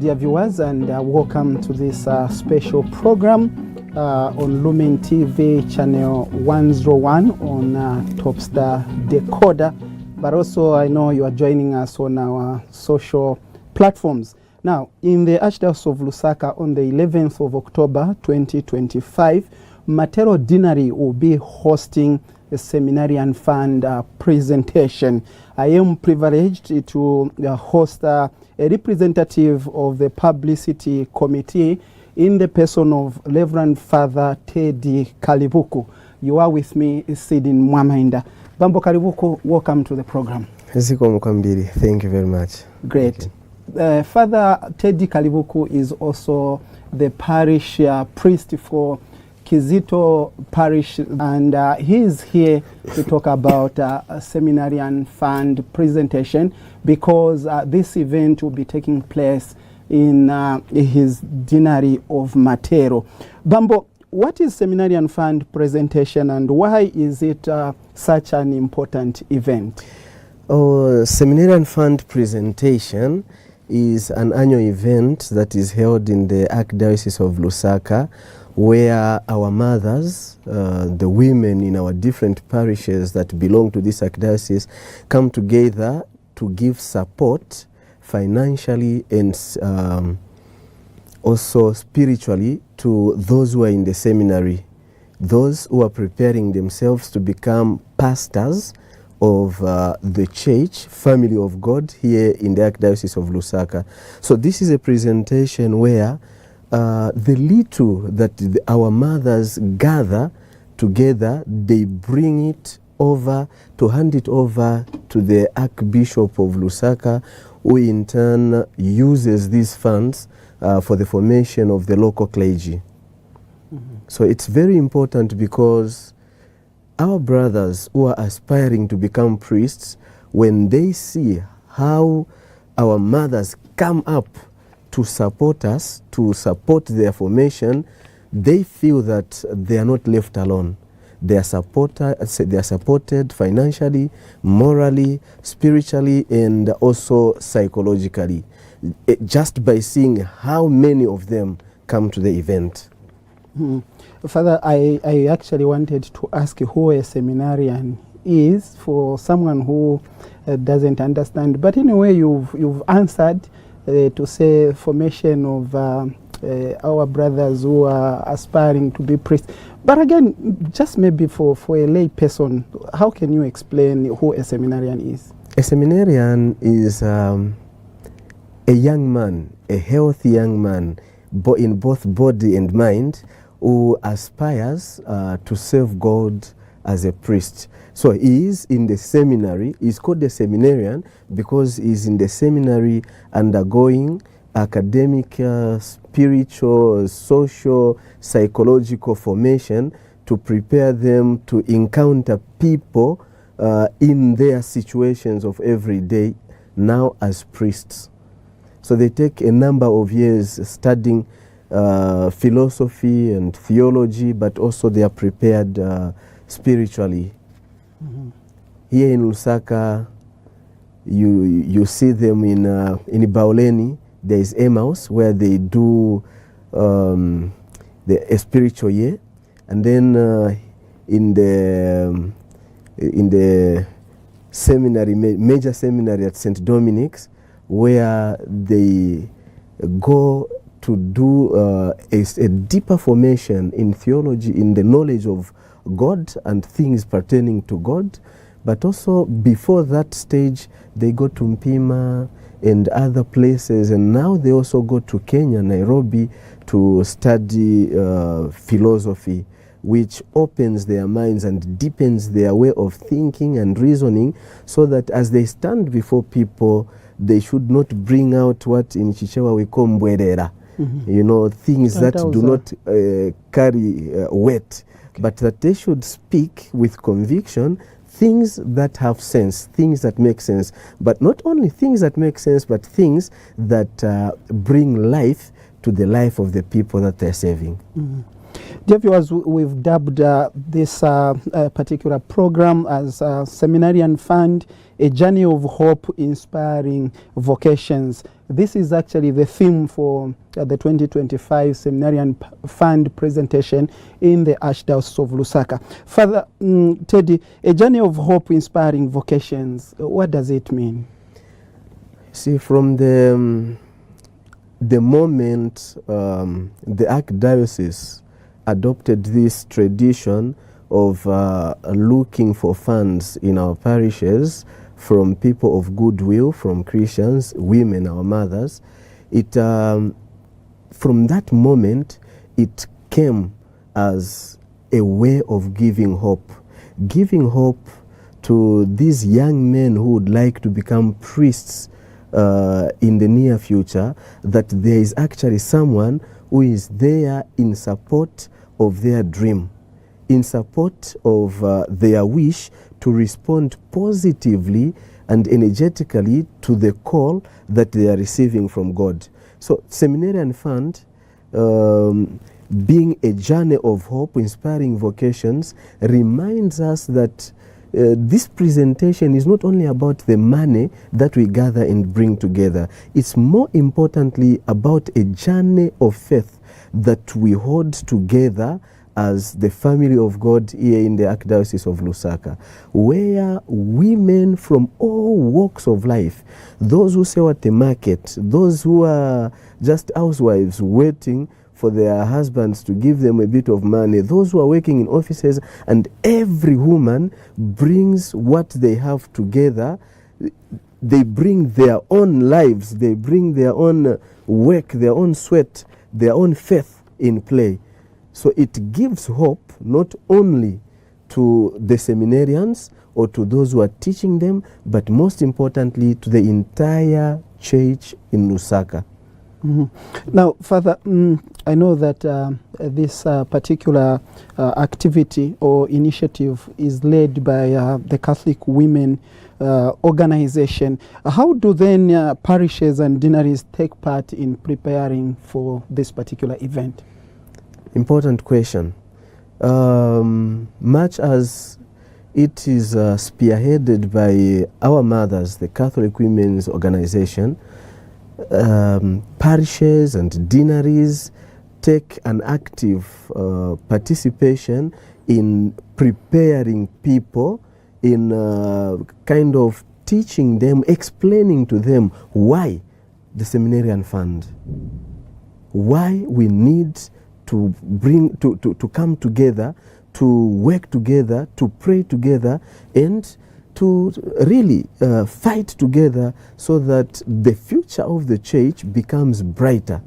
dear viewers, and welcome to this special program on Lumen TV channel 101 on Topstar Decoder. But also I know you are joining us on our social platforms. Now, in the Archdiocese of Lusaka on the 11th of October 2025, Matero Dinari will be hosting a Seminarian Fund presentation. I am privileged to host a representative of the Publicity Committee in the person of Reverend Father Teddy Kalibuku. You are with me, Sidin Mwamainda. Bambo Kalibuku, welcome to the program. Thank you very much. Great. Father Teddy Kalibuku is also the parish priest for Kizito Parish, and he is here to talk about a Seminarian Fund presentation, because this event will be taking place in his deanery of Matero. Bambo, what is Seminarian Fund presentation and why is it such an important event? Seminarian Fund presentation is an annual event that is held in the Archdiocese of Lusaka, where our mothers, the women in our different parishes that belong to this archdiocese, come together to give support financially and also spiritually to those who are in the seminary, those who are preparing themselves to become pastors of the church, family of God here in the Archdiocese of Lusaka. So this is a presentation where the little that our mothers gather together, they bring it over to hand it over to the Archbishop of Lusaka, who in turn uses these funds for the formation of the local clergy. So it's very important, because our brothers who are aspiring to become priests, when they see how our mothers come up to support us, to support their formation, they feel that they are not left alone. They are supported financially, morally, spiritually, and also psychologically, just by seeing how many of them come to the event. Father, I actually wanted to ask who a seminarian is, for someone who doesn't understand. But anyway, you've answered to say formation of our brothers who are aspiring to be priests. But again, just maybe for a lay person, how can you explain who a seminarian is? A seminarian is a young man, a healthy young man, in both body and mind, who aspires to serve God as a priest. So he is in the seminary. He's called a seminarian because he's in the seminary undergoing academic, spiritual, social, psychological formation to prepare them to encounter people in their situations of every day now as priests. So they take a number of years studying philosophy and theology, but also they are prepared spiritually. Here in Lusaka, you see them in Bauleni. There is Emmaus, where they do a spiritual year, and then in the seminary, major seminary at St. Dominic's, where they go to do a deeper formation in theology, in the knowledge of God and things pertaining to God. But also before that stage, they go to Mpima and other places, and now they also go to Kenya, Nairobi, to study philosophy, which opens their minds and deepens their way of thinking and reasoning, so that as they stand before people, they should not bring out what in Chichewa we call mbwerera, you know, things that do not carry weight, but that they should speak with conviction, things that have sense, things that make sense, but not only things that make sense, but things that bring life to the life of the people that they're serving. Dear viewers, we've dubbed this particular program as Seminarian Fund, a journey of hope inspiring vocations. This is actually the theme for the 2025 Seminarian Fund presentation in the Archdiocese of Lusaka. Father Teddy, a journey of hope inspiring vocations, what does it mean? See, from the moment the Archdiocese adopted this tradition of looking for funds in our parishes from people of goodwill, from Christians, women, our mothers, it from that moment it came as a way of giving hope to these young men who would like to become priests in the near future, that there is actually someone who is there in support of their dream, in support of their wish to respond positively and energetically to the call that they are receiving from God. So Seminarian Fund, being a journey of hope, inspiring vocations, reminds us that this presentation is not only about the money that we gather and bring together. It's more importantly about a journey of faith that we hold together as the family of God here in the Archdiocese of Lusaka, where women from all walks of life, those who sell at the market, those who are just housewives waiting for their husbands to give them a bit of money, those who are working in offices, and every woman brings what they have together. They bring their own lives, they bring their own work, their own sweat, their own faith in play. So it gives hope not only to the seminarians or to those who are teaching them, but most importantly to the entire church in Lusaka. Now, Father, I know that this particular activity or initiative is led by the Catholic Women Organization. How do then parishes and deaneries take part in preparing for this particular event? Important question. Much as it is spearheaded by our mothers, the Catholic Women's Organization, parishes and deaneries take an active participation in preparing people, in kind of teaching them, explaining to them why the Seminarian Fund, why we need to come together, to work together, to pray together, and to really fight together so that the future of the church becomes brighter.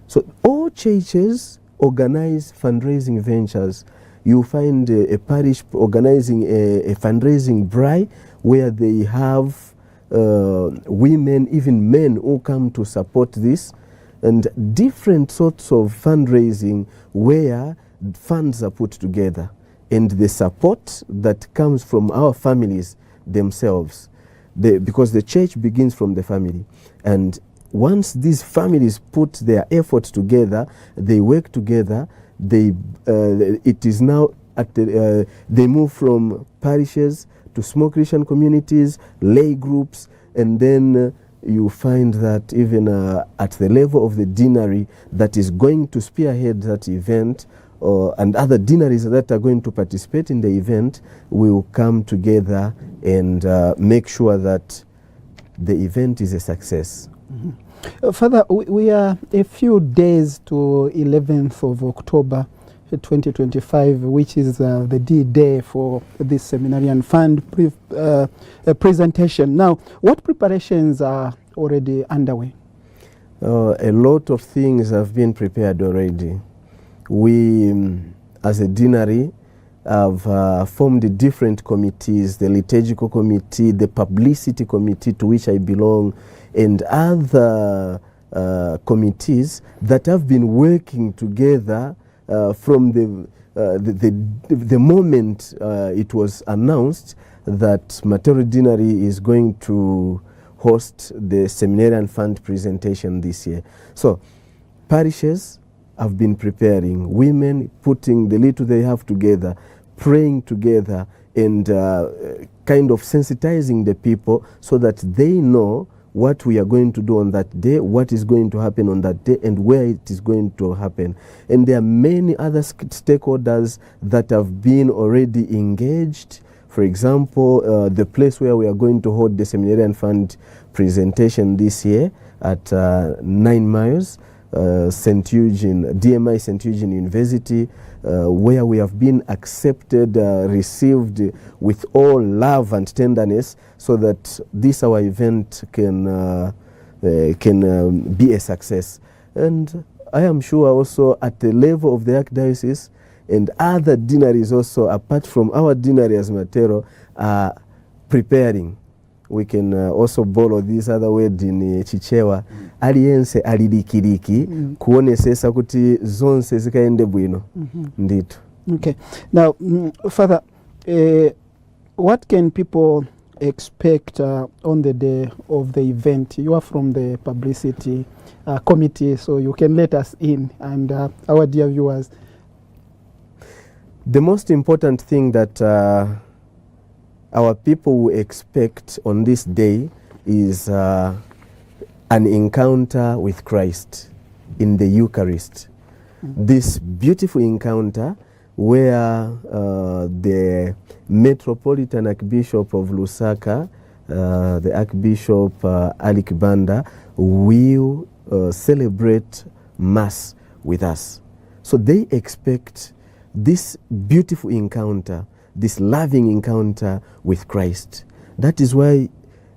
So all churches organize fundraising ventures. You find a parish organizing a fundraising drive where they have women, even men who come to support this, and different sorts of fundraising where funds are put together, and the support that comes from our families themselves, because the church begins from the family. And once these families put their efforts together, they work together, it is now at the, they move from parishes to small Christian communities, lay groups, and then you find that even at the level of the deanery that is going to spearhead that event, and other deaneries that are going to participate in the event, will come together and make sure that the event is a success. Father, we are a few days to 11th of October 2025, which is the D-Day for this Seminarian Fund presentation. Now, what preparations are already underway? A lot of things have been prepared already. We, as a deanery, have formed different committees, the liturgical committee, the publicity committee to which I belong, and other committees that have been working together from the moment it was announced that Material Deanery is going to host the Seminarian Fund presentation this year. So parishes have been preparing, women putting the little they have together, praying together, and kind of sensitizing the people so that they know what we are going to do on that day, what is going to happen on that day, and where it is going to happen. And there are many other stakeholders that have been already engaged. For example, the place where we are going to hold the Seminarian Fund presentation this year at 9 Miles, St. Eugene, DMI St. Eugene University, where we have been accepted, received with all love and tenderness, so that this our event can be a success. And I am sure also at the level of the Archdiocese and other deaneries also, apart from our deanery as Matero, are preparing. We can also borrow this other word in Chichewa, aliyense alirikiriki kuonesesa kuti zonse zikaende bwino. Ndito. Okay. Now, Father, what can people expect on the day of the event? You are from the publicity committee, so you can let us in, and our dear viewers. The most important thing that our people will expect on this day is an encounter with Christ in the Eucharist. This beautiful encounter where the Metropolitan Archbishop of Lusaka, the Archbishop Alik Banda, will celebrate Mass with us. So they expect this beautiful encounter, this loving encounter with Christ. That is why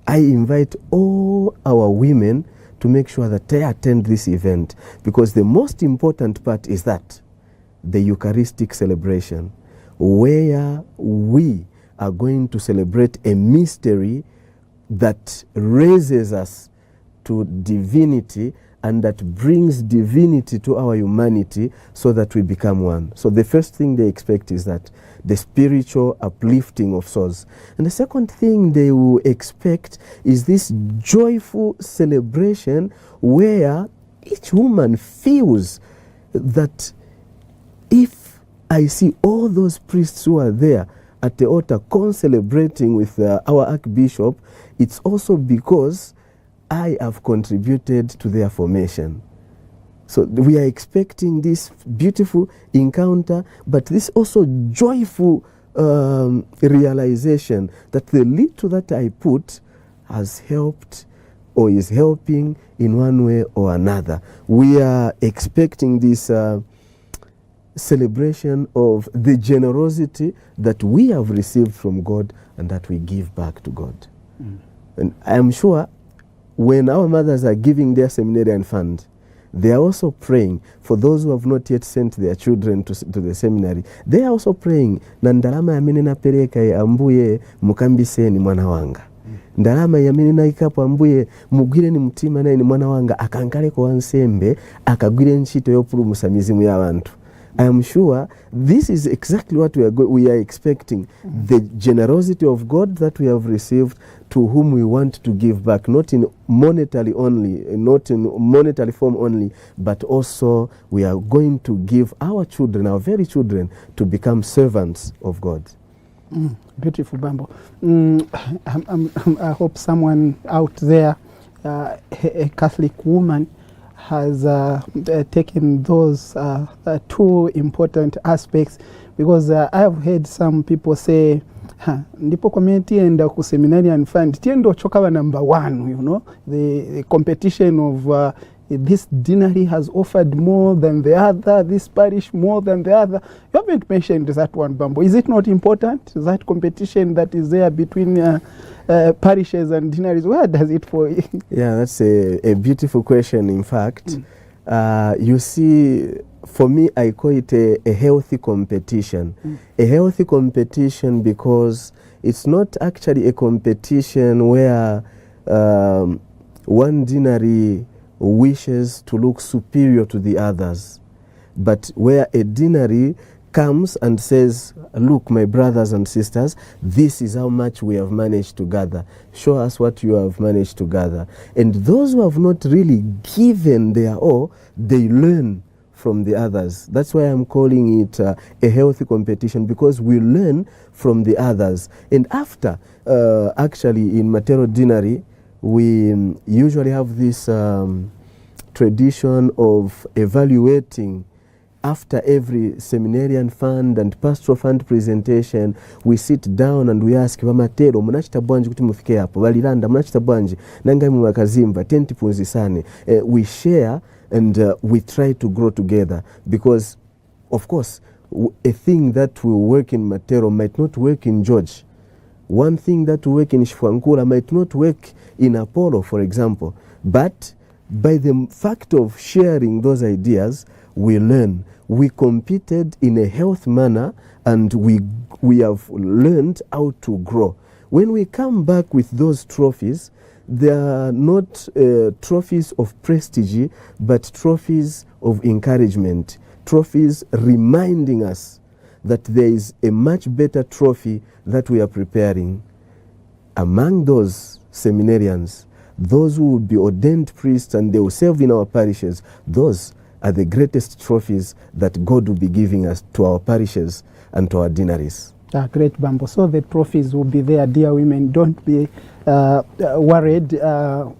I invite all our women to make sure that they attend this event, because the most important part is that the Eucharistic celebration, where we are going to celebrate a mystery that raises us to divinity and that brings divinity to our humanity, so that we become one. So the first thing they expect is that, the spiritual uplifting of souls. And the second thing they will expect is this joyful celebration where each woman feels that if I see all those priests who are there at the altar celebrating with our Archbishop, it's also because I have contributed to their formation. So we are expecting this beautiful encounter, but this also joyful realization that the little that I put has helped or is helping in one way or another. We are expecting this celebration of the generosity that we have received from God and that we give back to God. And I am sure when our mothers are giving their seminarian fund, they are also praying for those who have not yet sent their children to the seminary. They are also praying, na ndalama ya mene napeleka ya ambuye mukambise ni mwana wanga. Ndalama ya mene naikapo ambuye mugwire ni mtima na ni mwana wanga akankale kwa wansembe akagwire nchito yopulumusa mizimu ya abantu. I am sure this is exactly what we are expecting. The generosity of God that we have received, to whom we want to give back, not in monetary only, not in monetary form only, but also we are going to give our children, our very children, to become servants of God. Beautiful, Bambo. I hope someone out there, a Catholic woman, has taken those two important aspects, because I have heard some people say, ndipo community and ku Seminarian Fund tiendo chokawa number one, you know, the competition of this deanery has offered more than the other, this parish more than the other. You haven't mentioned that one, Bambo. Is it not important, that competition that is there between parishes and deaneries? Where does it fall? Yeah, that's a beautiful question, in fact. You see, for me, I call it a healthy competition. A healthy competition because it's not actually a competition where one deanery wishes to look superior to the others, but where a deanery comes and says, look, my brothers and sisters, this is how much we have managed to gather. Show us what you have managed to gather. And those who have not really given their all, they learn from the others. That's why I'm calling it a healthy competition, because we learn from the others. And after, actually in Matero Deanery, we usually have this tradition of evaluating after every seminarian fund and pastoral fund presentation. We sit down and we ask bamatero munachita bwanji kuti mufike hapo, baliranda munachita bwanji nanga mu makazimba tentipunzisane. We share and we try to grow together, because of course a thing that will work in Matero might not work in George. One thing that will work in Shifwankula might not work in Apollo, for example. But by the fact of sharing those ideas, we learn. We competed in a healthy manner, and we have learned how to grow. When we come back with those trophies, they are not trophies of prestige, but trophies of encouragement, trophies reminding us that there is a much better trophy that we are preparing. Among those seminarians, those who will be ordained priests and they will serve in our parishes, those are the greatest trophies that God will be giving us to our parishes and to our deaneries. Great, Bambo. So the trophies will be there, dear women. Don't be worried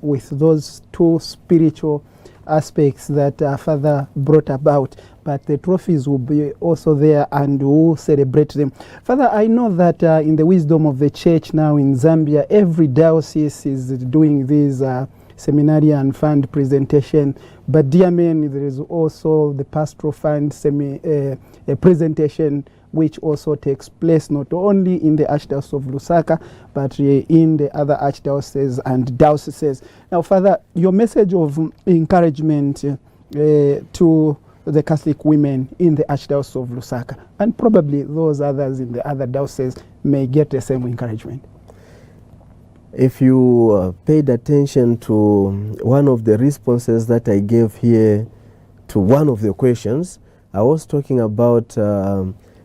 with those two spiritual aspects that Father brought about, but the trophies will be also there, and we'll celebrate them. Father, I know that in the wisdom of the church now in Zambia, every diocese is doing this seminarian fund presentation, but dear men, there is also the pastoral fund presentation, which also takes place not only in the Archdiocese of Lusaka, but in the other archdioceses and dioceses. Now, Father, your message of encouragement to the Catholic women in the Archdiocese of Lusaka, and probably those others in the other dioceses, may get the same encouragement. If you paid attention to one of the responses that I gave here to one of the questions, I was talking about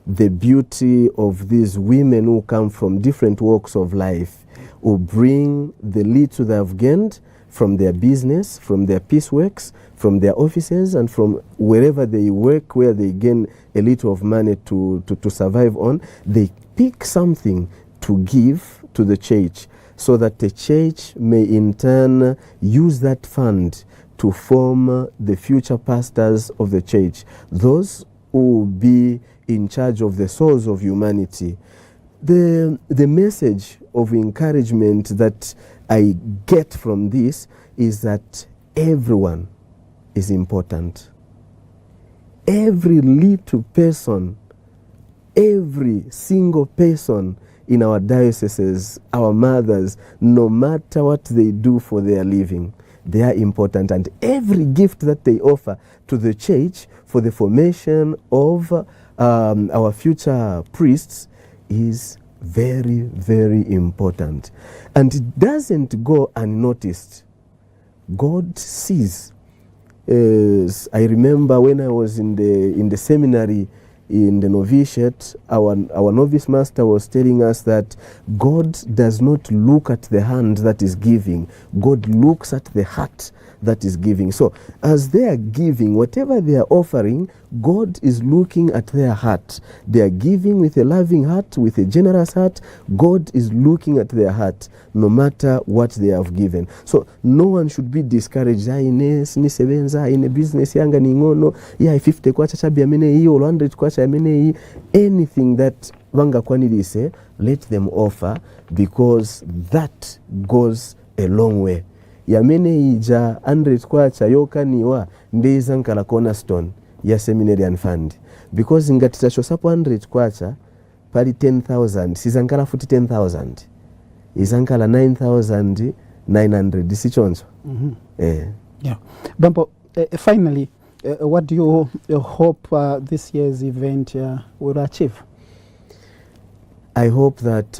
the beauty of these women who come from different walks of life, who bring the little they have gained from their business, from their pieceworks, from their offices, and from wherever they work, where they gain a little of money to survive on. They pick something to give to the church, so that the church may in turn use that fund to form the future pastors of the church, those who will be in charge of the souls of humanity. The message of encouragement that I get from this is that everyone is important. Every little person, every single person in our dioceses, our mothers, no matter what they do for their living, they are important. And every gift that they offer to the church for the formation of our future priests is very, very important. And it doesn't go unnoticed. God sees. I remember when I was in the seminary, in the novitiate, our novice master was telling us that God does not look at the hand that is giving. God looks at the heart that is giving. So as they are giving, whatever they are offering, God is looking at their heart. They are giving with a loving heart, with a generous heart. God is looking at their heart, no matter what they have given. So no one should be discouraged. In a business yanga ningono, 50 kwacha chabi amene hii, 100 kwacha amene hii. Anything that wanga kwanilise, let them offer, because that goes a long way. Yamene ija 100 kwacha yoka niwa ndeza nkala cornerstone ya Seminarian fund, because ngatita shosapo 100 kwacha pali 10,000 sizankala futi 10,000 izankala 9,900 sichonzo. Yeah. Bambo, finally, what do you hope this year's event will achieve? I hope that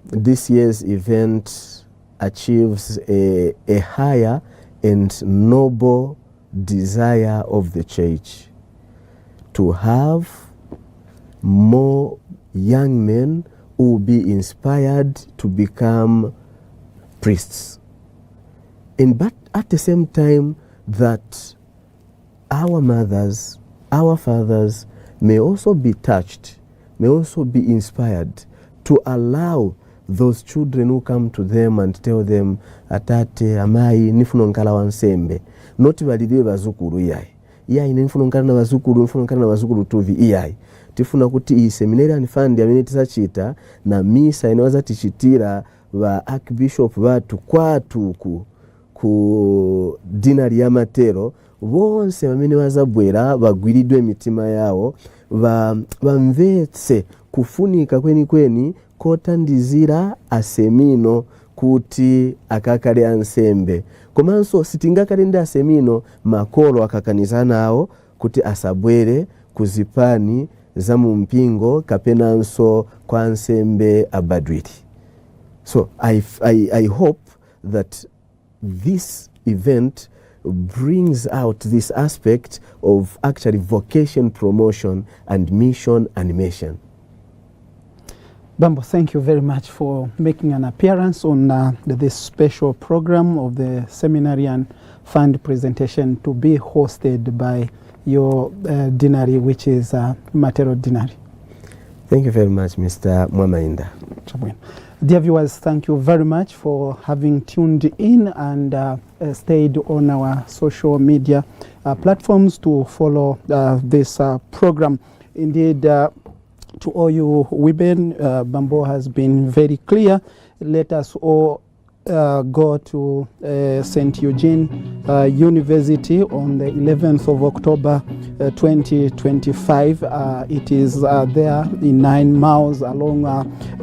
this year's event achieves a higher and noble desire of the church to have more young men who will be inspired to become priests. But at the same time, that our mothers, our fathers may also be touched, may also be inspired to allow those children who come to them and tell them, atate, amayi, nifuna nkala wansembe. Noti balire bazukuru yai nifuna nkala na bazukuru tuvi iyai. Tifuna kuti iyi Seminarian fund yamene tisachita na misa inawaza tichitira ba archbishop batu kwatu ku dinari ya matero bonse bamene bazabwera bagwiridwe mitima yawo bamvetse kufunika kweni kotandizira asemino kuti akakale ansembe. Komanso sitingakale ndi asemino makolo akakaniza nawo kuti asabwere kuzipani za mumpingo kapenanso kwa ansembe abadwiri. So I hope that this event brings out this aspect of actually vocation promotion and mission animation. Bambo, thank you very much for making an appearance on this special program of the Seminarian Fund presentation to be hosted by your deanery, which is Matero Deanery. Thank you very much, Mr. Mwamainda. Dear viewers, thank you very much for having tuned in and stayed on our social media platforms to follow this program. Indeed, to all you women, Bambo has been very clear. Let us all go to St. Eugene University on the 11th of October 2025. It is there in 9 miles along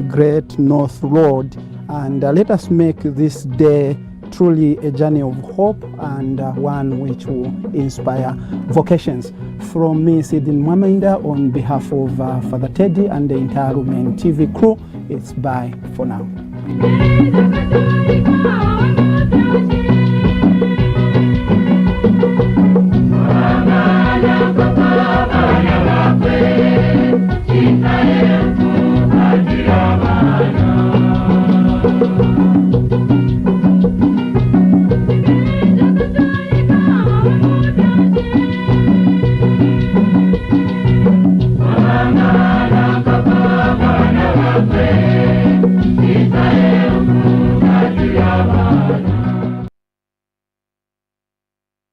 Great North Road. And let us make this day truly a journey of hope and one which will inspire vocations. From me, Sidin Mwamainda, on behalf of Father Teddy and the entire Lumen TV crew, it's bye for now.